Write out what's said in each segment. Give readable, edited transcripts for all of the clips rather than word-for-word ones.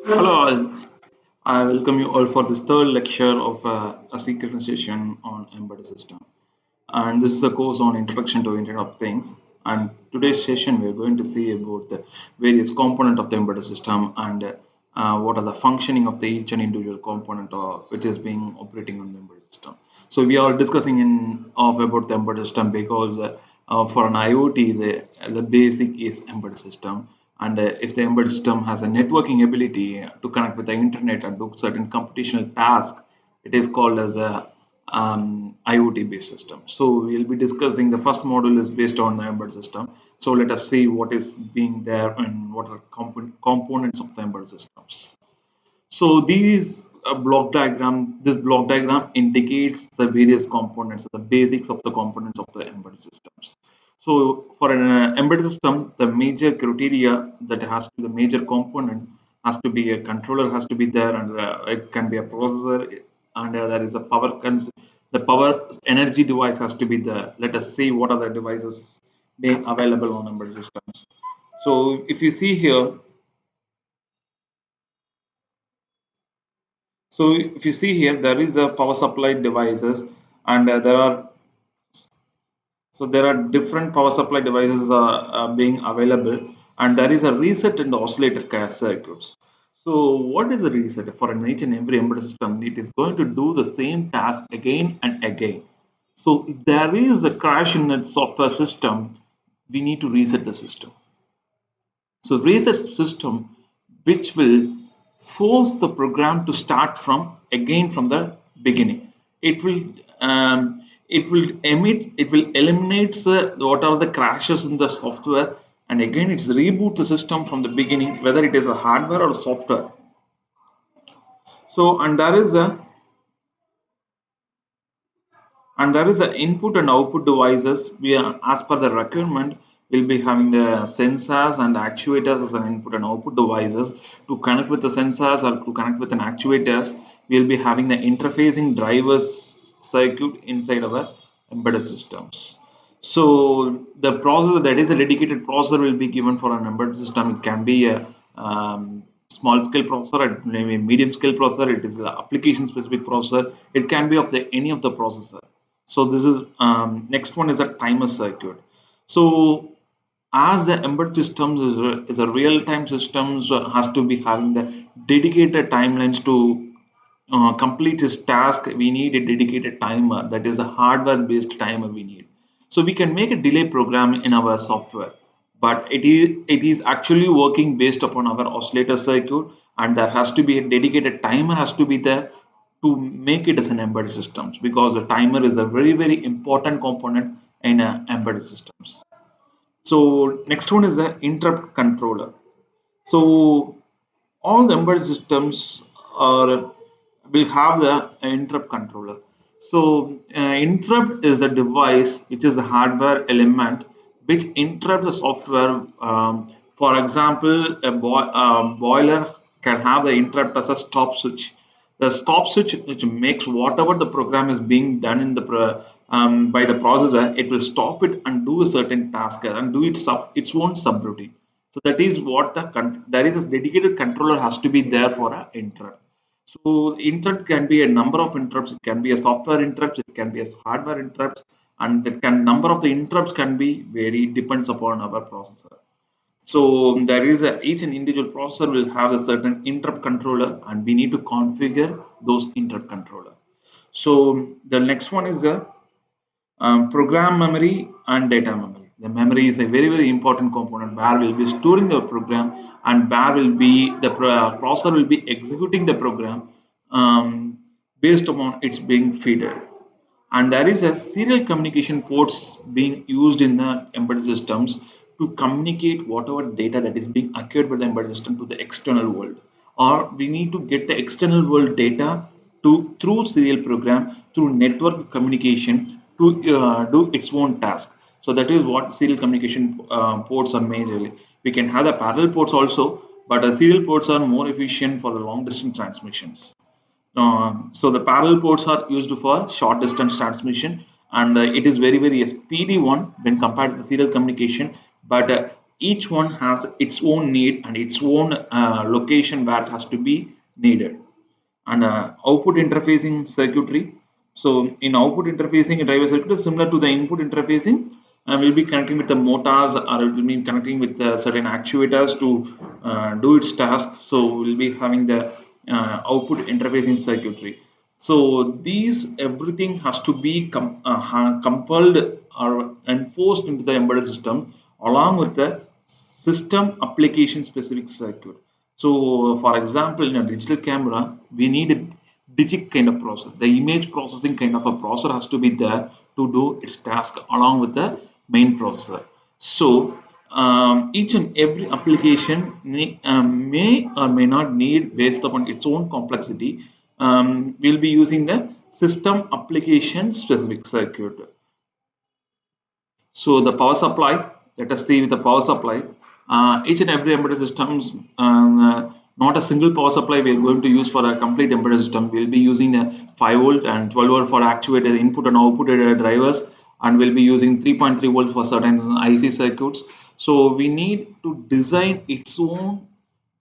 Hello all. I welcome you all for this third lecture of a synchronization on embedded system. And this is a course on Introduction to Internet of Things. And today's session we are going to see about the various component of the embedded system and what are the functioning of the each and individual component which is being operating on the embedded system. So we are discussing about the embedded system because for an IoT the basic is embedded system, and if the embedded system has a networking ability to connect with the internet and do certain computational tasks, it is called as a IoT based system. So we'll be discussing the first module is based on the embedded system. So let us see what is being there and what are components of the embedded systems. So this block diagram indicates the various components, the basics of the components of the embedded systems. So for an embedded system, the major criteria that has to be the major component has to be a controller has to be there, and it can be a processor, and there is a the power energy device has to be there. Let us see what are the devices being available on embedded systems. So if you see here, so if you see here, there is a power supply devices, and there are different power supply devices being available, and there is a reset in the oscillator circuits. So what is a reset for an each and every embedded system? It is going to do the same task again and again. So if there is a crash in its software system, we need to reset the system. So reset system which will force the program to start from again from the beginning. It will eliminate what are the crashes in the software, and again it's reboot the system from the beginning, whether it is a hardware or a software. So there is a input and output devices. We are, as per the requirement, will be having the sensors and actuators as an input and output devices. To connect with the sensors or to connect with an actuators, we'll be having the interfacing drivers circuit inside our embedded systems. So the processor, that is a dedicated processor, will be given for an embedded system. It can be a small scale processor, it may be a medium scale processor, it is an application specific processor, it can be of the any of the processor. So this is next one is a timer circuit. So as the embedded systems is a real-time systems has to be having the dedicated timelines to complete this task. We need a dedicated timer, that is a hardware-based timer we need. So we can make a delay program in our software, but it is actually working based upon our oscillator circuit, and there has to be a dedicated timer has to be there to make it as an embedded systems, because the timer is a very important component in embedded systems. So next one is the interrupt controller. So all the embedded systems are will have the interrupt controller. So interrupt is a device which is a hardware element which interrupts the software. For example, boiler can have the interrupt as a stop switch. The stop switch which makes whatever the program is being done in the by the processor, it will stop it and do a certain task and do its own subroutine. So that is what there is a dedicated controller has to be there for a interrupt. So interrupt can be a number of interrupts. It can be a software interrupts. It can be a hardware interrupts, and the number of the interrupts can be vary depends upon our processor. So there is each and individual processor will have a certain interrupt controller, and we need to configure those interrupt controller. So the next one is the program memory and data memory. The memory is a very important component where we'll be storing the program, and where will be the processor will be executing the program based upon its being fed. And there is a serial communication ports being used in the embedded systems to communicate whatever data that is being acquired by the embedded system to the external world, or we need to get the external world data to through serial program through network communication to do its own task. So that is what serial communication ports are majorly. We can have the parallel ports also, but the serial ports are more efficient for the long distance transmissions. So the parallel ports are used for short distance transmission, and it is very speedy one when compared to the serial communication. But each one has its own need and its own location where it has to be needed. And output interfacing circuitry. So in output interfacing, a driver circuit is similar to the input interfacing, and will be connecting with the motors, or it will be connecting with certain actuators to do its task. So we'll be having the output interfacing circuitry. So these everything has to be compelled or enforced into the embedded system along with the system application specific circuit. So for example, in a digital camera, we need a digit kind of processor. The image processing kind of a processor has to be there to do its task along with the main processor. So each and every application may or may not need based upon its own complexity. We'll be using the system application specific circuit. So the power supply, let us see with the power supply. Each and every embedded systems, not a single power supply we are going to use for a complete embedded system. We'll be using a 5 volt and 12 volt for actuated input and output drivers, and we'll be using 3.3 volt for certain IC circuits. So we need to design its own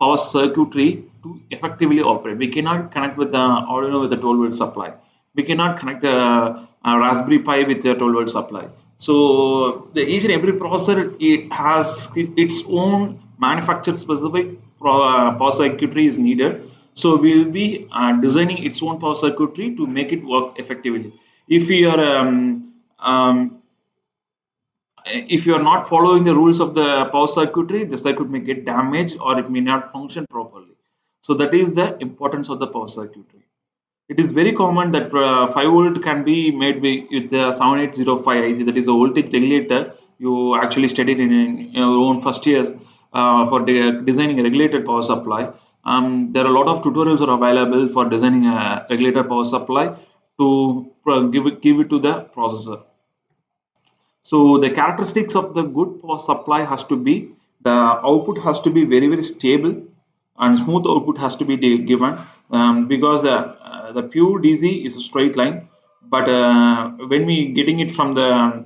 power circuitry to effectively operate. We cannot connect with the Arduino with a 12 volt supply. We cannot connect a Raspberry Pi with a 12 volt supply. So each and every processor it has its own manufactured specific power circuitry is needed. So we will be designing its own power circuitry to make it work effectively. If we are if you are not following the rules of the power circuitry, the circuit may get damaged or it may not function properly. So that is the importance of the power circuitry. It is very common that 5 volt can be made with the 7805 IC, that is a voltage regulator. You actually studied in your own first years for designing a regulated power supply. There are a lot of tutorials are available for designing a regulated power supply to give it to the processor. So the characteristics of the good power supply has to be the output has to be very stable and smooth output has to be given, because the pure DC is a straight line, but when we getting it from the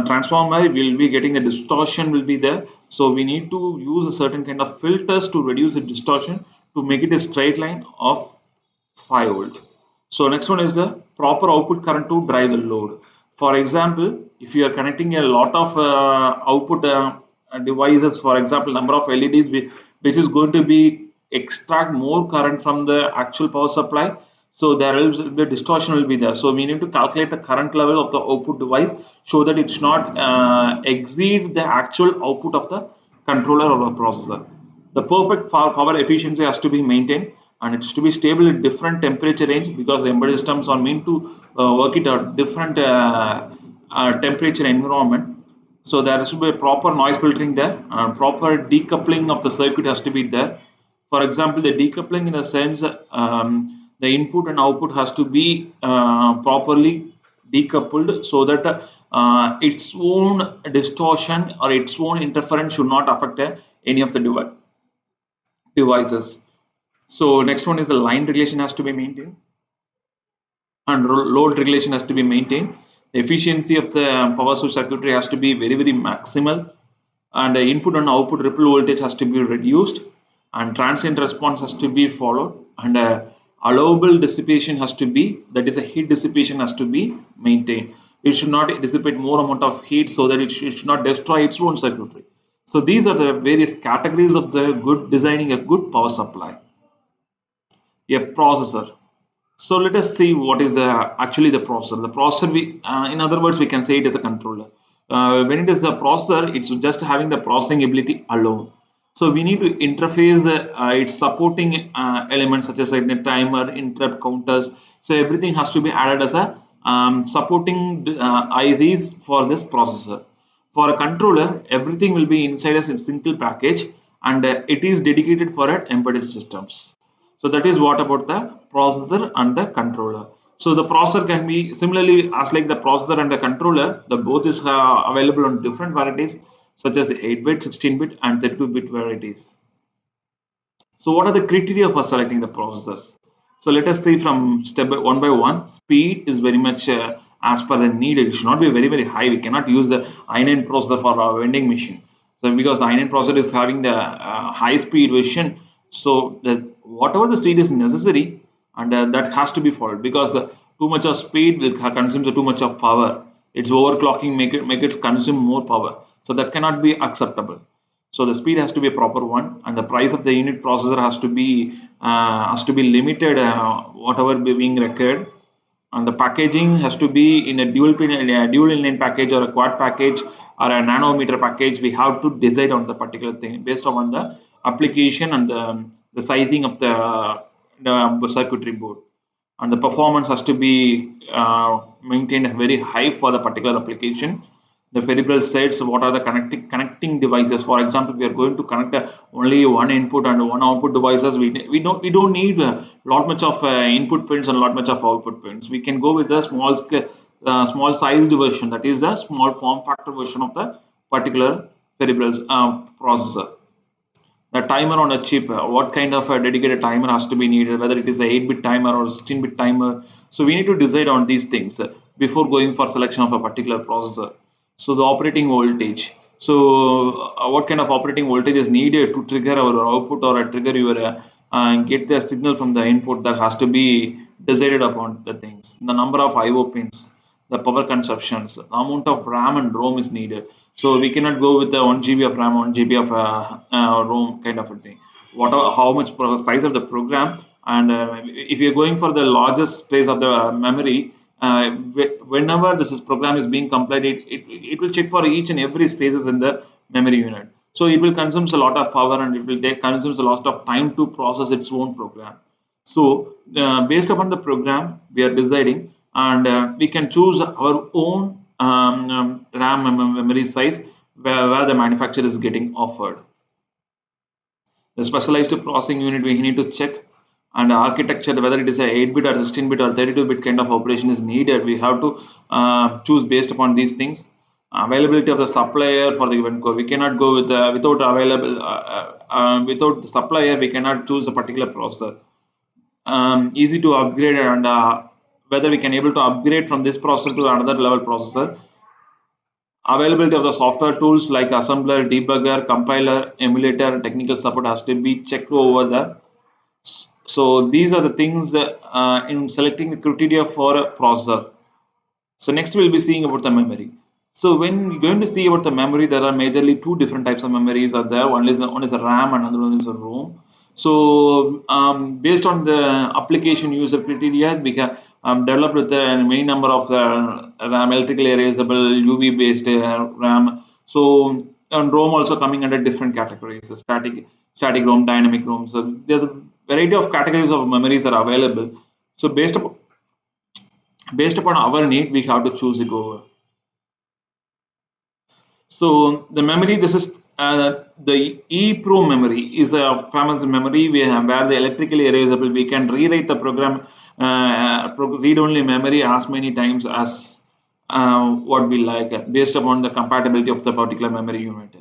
transformer, we'll be getting a distortion will be there. So we need to use a certain kind of filters to reduce the distortion to make it a straight line of 5 volt. So next one is the proper output current to drive the load. For example, if you are connecting a lot of output devices, for example, number of LEDs, which is going to be extract more current from the actual power supply. So there will be distortion will be there. So we need to calculate the current level of the output device so that it should not exceed the actual output of the controller or the processor. The perfect power efficiency has to be maintained and it's to be stable at different temperature range, because the embedded systems are meant to work it at different temperature environment. So there has to be a proper noise filtering there and proper decoupling of the circuit has to be there. For example, the decoupling in the sense the input and output has to be properly decoupled so that its own distortion or its own interference should not affect any of the devices. So next one is the line regulation has to be maintained and load regulation has to be maintained. The efficiency of the power source circuitry has to be very maximal, and the input and output ripple voltage has to be reduced, and transient response has to be followed, and allowable dissipation has to be, that is a heat dissipation has to be maintained. It should not dissipate more amount of heat so that it should not destroy its own circuitry. So these are the various categories of the good designing a good power supply. A processor. So let us see what is actually the processor. The processor, in other words, we can say it is a controller. When it is a processor, it's just having the processing ability alone. So we need to interface its supporting elements such as like the timer, interrupt counters. So everything has to be added as a supporting ICs for this processor. For a controller, everything will be inside a single package, and it is dedicated for embedded systems. So that is what about the processor and the controller. So the processor can be similarly as like the processor and the controller, the both is available on different varieties such as 8-bit, 16-bit and 32-bit varieties. So what are the criteria for selecting the processors? So let us see from step by one. Speed is very much as per the need. It should not be very high. We cannot use the i9 processor for our vending machine. So because the init processor is having the high speed version, so that whatever the speed is necessary, and that has to be followed, because too much of speed will consume too much of power. It's overclocking, make it consume more power, so that cannot be acceptable. So the speed has to be a proper one, and the price of the unit processor has to be limited, whatever being required. And the packaging has to be in a dual inline package, or a quad package, or a nanometer package. We have to decide on the particular thing based on the application and the sizing of the circuitry board, and the performance has to be maintained very high for the particular application. The peripheral sets, what are the connecting devices. For example, we are going to connect only one input and one output devices. We don't need a lot much of input pins and lot much of output pins. We can go with a small sized version, that is a small form factor version of the particular peripheral processor. The timer on a chip, what kind of a dedicated timer has to be needed, whether it is a 8-bit timer or 16-bit timer. So we need to decide on these things before going for selection of a particular processor. So the operating voltage, so what kind of operating voltage is needed to trigger our output, or trigger your get the signal from the input, that has to be decided upon the things. The number of IO pins, the power consumptions, the amount of RAM and ROM is needed. So we cannot go with the 1 GB of RAM, 1 GB of ROM kind of a thing. Whatever, how much size of the program, and if you're going for the largest space of the memory, whenever this program is being completed, it will check for each and every spaces in the memory unit. So it will consumes a lot of power, and it will take consumes a lot of time to process its own program. So based upon the program, we are deciding, and we can choose our own RAM memory size, where the manufacturer is getting offered. The specialized processing unit, we need to check, and architecture, whether it is a 8-bit or 16-bit or 32-bit kind of operation is needed. We have to choose based upon these things. Availability of the supplier for the given core, we cannot go with without the supplier, we cannot choose a particular processor. Easy to upgrade, and whether we can able to upgrade from this processor to another level processor. Availability of the software tools like assembler, debugger, compiler, emulator, technical support has to be checked over there. So these are the things in selecting the criteria for a processor. So next we'll be seeing about the memory. So when you're going to see about the memory, there are majorly two different types of memories are there. One is a RAM, and another one is a ROM. So based on the application user criteria, we can develop with many number of RAM, electrically erasable, UV based RAM. So and ROM also coming under different categories: so static ROM, dynamic ROM. So there's a variety of categories of memories are available. So based upon our need, we have to choose it over. So the memory, this is the EEPROM memory is a famous memory we have, where the electrically erasable, we can rewrite the program read-only memory as many times as what we like, based upon the compatibility of the particular memory unit.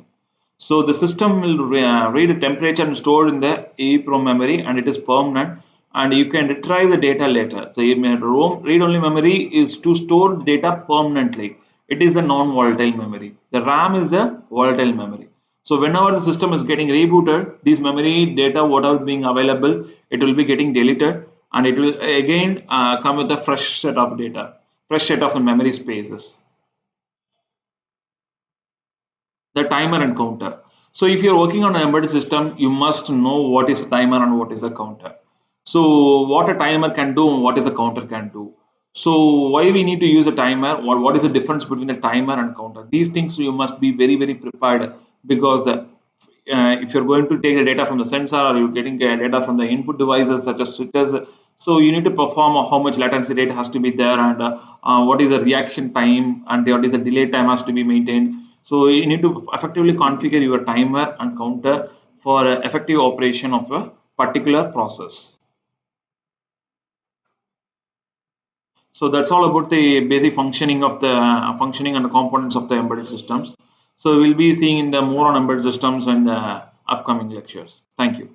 So the system will read the temperature and store in the EEPROM memory, and it is permanent, and you can retrieve the data later. So ROM read-only memory is to store data permanently. It is a non-volatile memory. The RAM is a volatile memory. So whenever the system is getting rebooted, this memory data, whatever being available, it will be getting deleted, and it will again come with a fresh set of data, fresh set of memory spaces. The timer and counter. So if you're working on an embedded system, you must know what is a timer and what is a counter. So what a timer can do and what is a counter can do. So why we need to use a timer? What is the difference between a timer and counter? These things you must be very prepared, because if you're going to take the data from the sensor, or you're getting data from the input devices such as switches, so you need to perform how much latency rate has to be there, and what is the reaction time, and what is the delay time has to be maintained. So you need to effectively configure your timer and counter for effective operation of a particular process. So that's all about the basic functioning of the functioning and the components of the embedded systems. So we'll be seeing in the more on embedded systems in the upcoming lectures. Thank you.